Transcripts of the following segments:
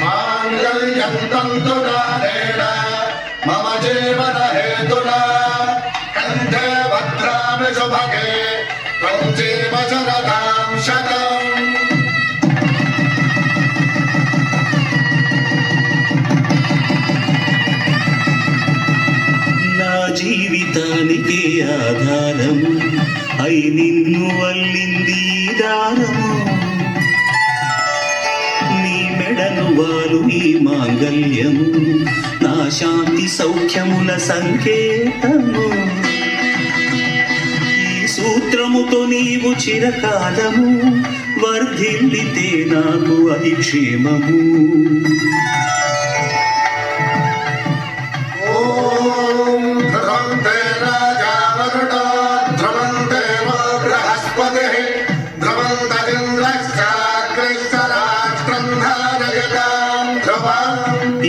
మాంగళ్యం తంతునానేన మమ జీవన హేతునా కంఠే భద్రామి శుభగే త్వం జీవ శరదాం శతం. నా జీవితానికి ఆధారము అయి నిన్ను వల్లింది దారము. నీ మెడను వాలు ఈ మాంగళ్యము నా శాంతి సౌఖ్యముల సంకేతము. ఈ సూత్రముతో నీవు చిరకాలము వర్ధిల్లితే నాకు అది క్షేమము.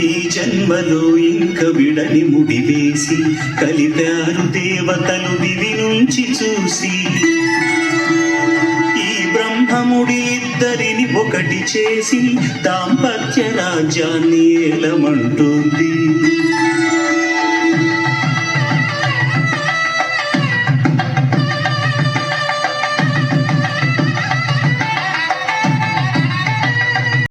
ఈ జన్మలో ఇంక విడని ముడివేసి కలిపారు దేవతలు దివి నుంచి చూసి. ఈ బ్రహ్మముడి ఇద్దరిని ఒకటి చేసి దాంపత్య రాజ్యాన్ని ఏలమంటుంది.